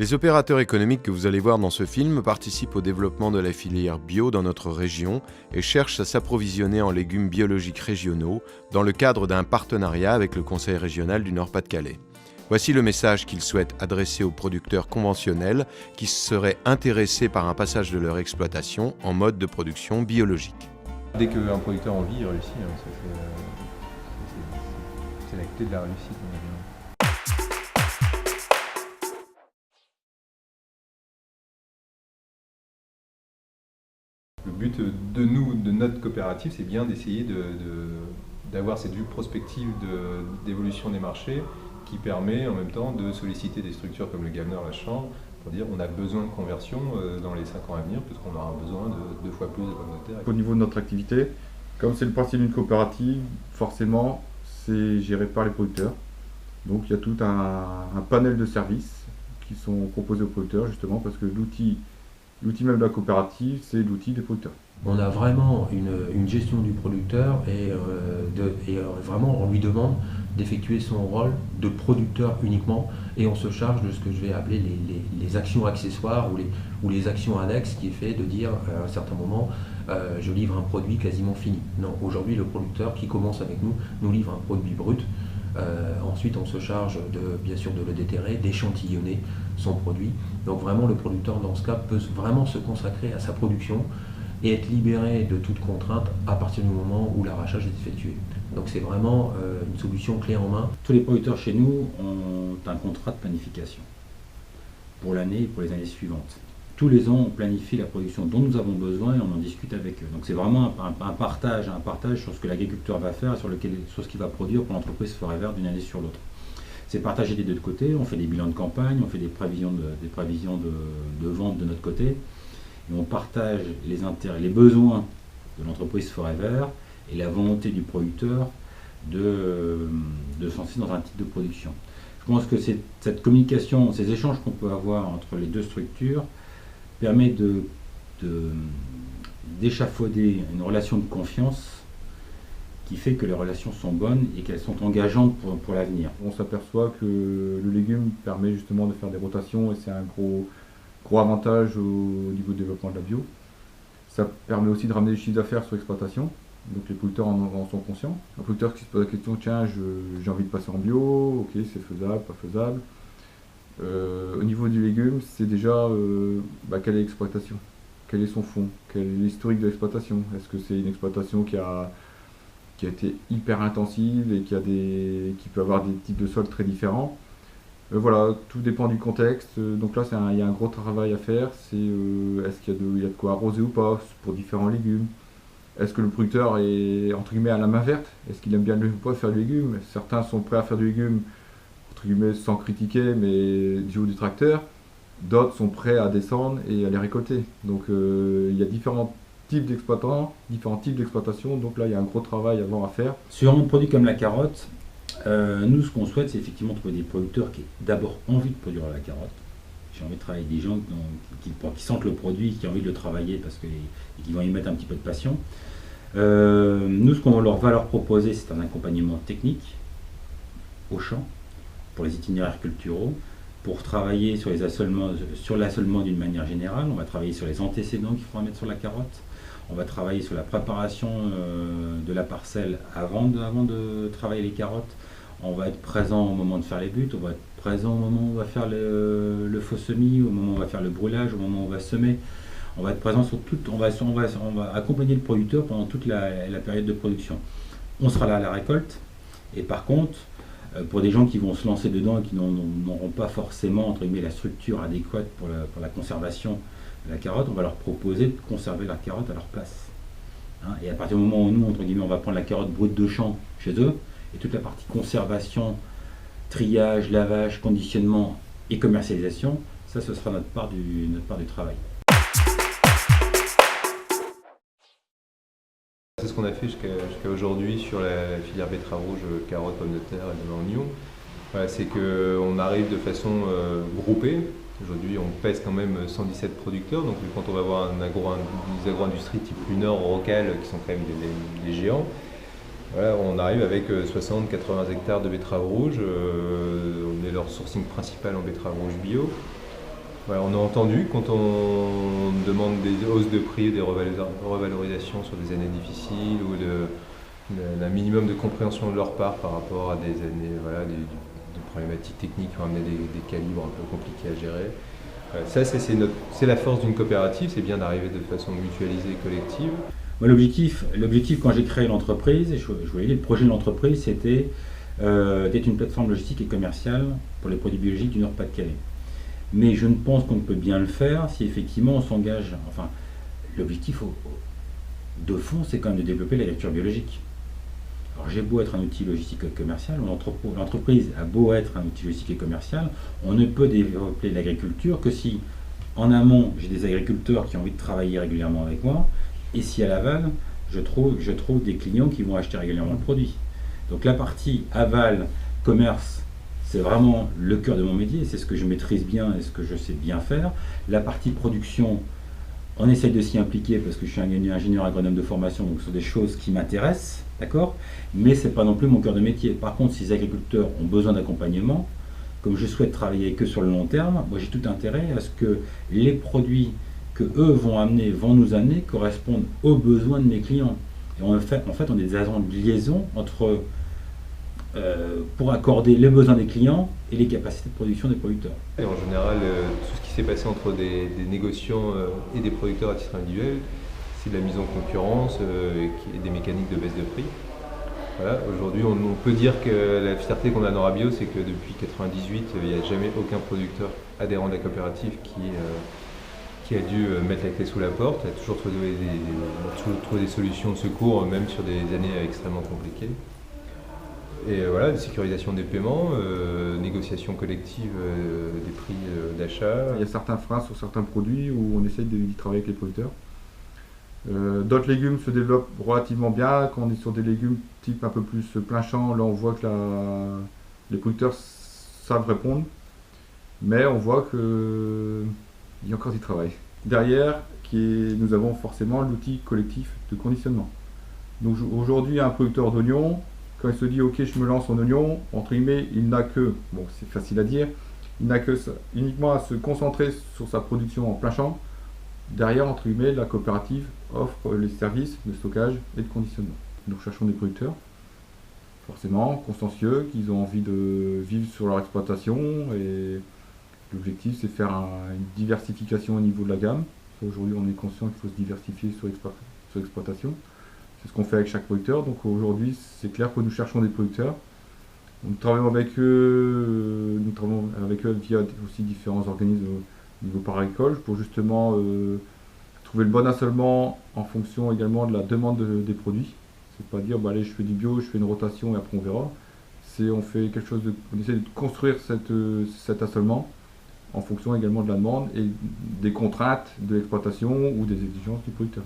Les opérateurs économiques que vous allez voir dans ce film participent au développement de la filière bio dans notre région et cherchent à s'approvisionner en légumes biologiques régionaux dans le cadre d'un partenariat avec le Conseil régional du Nord-Pas-de-Calais. Voici le message qu'ils souhaitent adresser aux producteurs conventionnels qui seraient intéressés par un passage de leur exploitation en mode de production biologique. Dès qu'un producteur en vit, il réussit. C'est la clé de la réussite. Le but de notre coopérative, c'est bien d'essayer d'avoir cette vue prospective d'évolution des marchés qui permet en même temps de solliciter des structures comme le Gallner, la Chambre, pour dire on a besoin de conversion dans les 5 ans à venir, parce qu'on aura besoin de 2 fois plus de pommes de terre. Au niveau de notre activité, comme c'est le principe d'une coopérative, forcément c'est géré par les producteurs. Donc il y a tout un panel de services qui sont proposés aux producteurs justement parce que l'outil même de la coopérative, c'est l'outil des producteurs. On a vraiment une gestion du producteur et vraiment on lui demande d'effectuer son rôle de producteur uniquement et on se charge de ce que je vais appeler les actions accessoires ou les actions annexes qui est fait de dire à un certain moment je livre un produit quasiment fini. Non, aujourd'hui le producteur qui commence avec nous livre un produit brut. Ensuite on se charge bien sûr de le déterrer, d'échantillonner son produit. Donc vraiment le producteur dans ce cas peut vraiment se consacrer à sa production et être libéré de toute contrainte à partir du moment où l'arrachage est effectué. Donc c'est vraiment une solution clé en main. Tous les producteurs chez nous ont un contrat de planification pour l'année et pour les années suivantes. Tous les ans, on planifie la production dont nous avons besoin et on en discute avec eux. Donc c'est vraiment un partage sur ce que l'agriculteur va faire et sur ce qu'il va produire pour l'entreprise Forever d'une année sur l'autre. C'est partagé des deux côtés, on fait des bilans de campagne, on fait des prévisions de vente de notre côté. Et on partage les intérêts, les besoins de l'entreprise Forever et la volonté du producteur de se lancer dans un type de production. Je pense que cette communication, ces échanges qu'on peut avoir entre les deux structures permet d'échafauder une relation de confiance qui fait que les relations sont bonnes et qu'elles sont engageantes pour l'avenir. On s'aperçoit que le légume permet justement de faire des rotations et c'est un gros avantage au niveau du développement de la bio. Ça permet aussi de ramener des chiffres d'affaires sur l'exploitation, donc les producteurs en sont conscients. Un producteur qui se pose la question, tiens, j'ai envie de passer en bio, ok, c'est faisable, pas faisable. Au niveau du légume, c'est déjà quelle est l'exploitation, quel est son fond, quel est l'historique de l'exploitation. Est-ce que c'est une exploitation qui a été hyper intensive et qui peut avoir des types de sols très différents. Voilà, tout dépend du contexte. Donc là, il y a un gros travail à faire. C'est est-ce qu'il y a de quoi arroser ou pas pour différents légumes. Est-ce que le producteur est entre guillemets à la main verte? Est-ce qu'il aime bien ou pas faire du légume? Certains sont prêts à faire du légume entre guillemets sans critiquer, mais du haut du tracteur. D'autres sont prêts à descendre et à les récolter. Donc il y a différents types d'exploitants, différents types d'exploitation. Donc là, il y a un gros travail à faire. Sur un produit comme la carotte, nous, ce qu'on souhaite, c'est effectivement trouver des producteurs qui aient d'abord envie de produire la carotte. J'ai envie de travailler avec des gens qui sentent le produit, qui ont envie de le travailler et qui vont y mettre un petit peu de passion. Nous, ce qu'on va leur proposer, c'est un accompagnement technique au champ, pour les itinéraires culturaux, pour travailler sur l'assolement d'une manière générale. On va travailler sur les antécédents qu'il faudra mettre sur la carotte. On va travailler sur la préparation de la parcelle avant de travailler les carottes. On va être présent au moment de faire les buts, on va être présent au moment où on va faire le faux semis, au moment où on va faire le brûlage, au moment où on va semer. On va être présent sur tout, on va accompagner le producteur pendant toute la période de production. On sera là à la récolte, et par contre, pour des gens qui vont se lancer dedans et qui n'auront pas forcément entre guillemets, la structure adéquate pour la conservation de la carotte, on va leur proposer de conserver la carotte à leur place. Et à partir du moment où nous, entre guillemets, on va prendre la carotte brute de champ chez eux, et toute la partie conservation, triage, lavage, conditionnement et commercialisation, ça ce sera notre part du travail. C'est ce qu'on a fait jusqu'à aujourd'hui sur la filière betterave rouge, carottes, pommes de terre et de l'oignon. Voilà, c'est qu'on arrive de façon groupée. Aujourd'hui, on pèse quand même 117 producteurs. Donc, quand on va voir des agro-industries type Lunor, Rocal, qui sont quand même des géants, voilà, on arrive avec 60-80 hectares de betteraves rouges. On est leur sourcing principal en betterave rouge bio. Voilà, on a entendu quand on demande des hausses de prix, des revalorisations sur des années difficiles ou d'un minimum de compréhension de leur part par rapport à des années, voilà, des problématiques techniques qui ont amené des calibres un peu compliqués à gérer. Ça, c'est la force d'une coopérative, c'est bien d'arriver de façon mutualisée, collective. Moi, l'objectif quand j'ai créé l'entreprise, je voyais le projet de l'entreprise, c'était d'être une plateforme logistique et commerciale pour les produits biologiques du Nord-Pas-de-Calais. Mais je ne pense qu'on peut bien le faire si effectivement on s'engage. Enfin, l'objectif de fond, c'est quand même de développer l'agriculture biologique. Alors j'ai beau être un outil logistique et commercial, l'entreprise a beau être un outil logistique et commercial, on ne peut développer l'agriculture que si en amont j'ai des agriculteurs qui ont envie de travailler régulièrement avec moi, et si à l'aval je trouve des clients qui vont acheter régulièrement le produit. Donc la partie aval, commerce, c'est vraiment le cœur de mon métier, c'est ce que je maîtrise bien et ce que je sais bien faire. La partie production, on essaye de s'y impliquer parce que je suis ingénieur agronome de formation, donc ce sont des choses qui m'intéressent, d'accord ? Mais ce n'est pas non plus mon cœur de métier. Par contre, si les agriculteurs ont besoin d'accompagnement, comme je souhaite travailler que sur le long terme, moi j'ai tout intérêt à ce que les produits que eux vont nous amener correspondent aux besoins de mes clients. Et en fait, on est des agents de liaison entre pour accorder les besoins des clients et les capacités de production des producteurs. Et en général, tout ce qui s'est passé entre des négociants et des producteurs à titre individuel, c'est de la mise en concurrence et des mécaniques de baisse de prix. Voilà, aujourd'hui, on peut dire que la fierté qu'on a dans Rabio, c'est que depuis 1998, il n'y a jamais aucun producteur adhérent de la coopérative qui a dû mettre la clé sous la porte, a toujours trouvé des solutions de secours, même sur des années extrêmement compliquées. Et voilà, sécurisation des paiements, négociation collective des prix d'achat. Il y a certains freins sur certains produits où on essaye d'y travailler avec les producteurs. D'autres légumes se développent relativement bien. Quand on est sur des légumes type un peu plus plein champ, là on voit que les producteurs savent répondre. Mais on voit qu'il y a encore du travail. Derrière, nous avons forcément l'outil collectif de conditionnement. Donc aujourd'hui, un producteur d'oignons, quand il se dit ok je me lance en oignon, entre guillemets, il n'a que, bon c'est facile à dire, il n'a que ça, uniquement à se concentrer sur sa production en plein champ. Derrière, entre guillemets, la coopérative offre les services de stockage et de conditionnement. Nous recherchons des producteurs, forcément consciencieux, qui ont envie de vivre sur leur exploitation, et l'objectif c'est de faire une diversification au niveau de la gamme. Aujourd'hui on est conscient qu'il faut se diversifier sur l'exploitation. C'est ce qu'on fait avec chaque producteur. Donc aujourd'hui, c'est clair que nous cherchons des producteurs. Nous travaillons avec eux via aussi différents organismes au niveau paragricole pour justement trouver le bon assolement en fonction également de la demande des produits. C'est pas dire bah allez je fais du bio, je fais une rotation et après on verra. On essaie de construire cet assolement en fonction également de la demande et des contraintes de l'exploitation ou des exigences du producteur.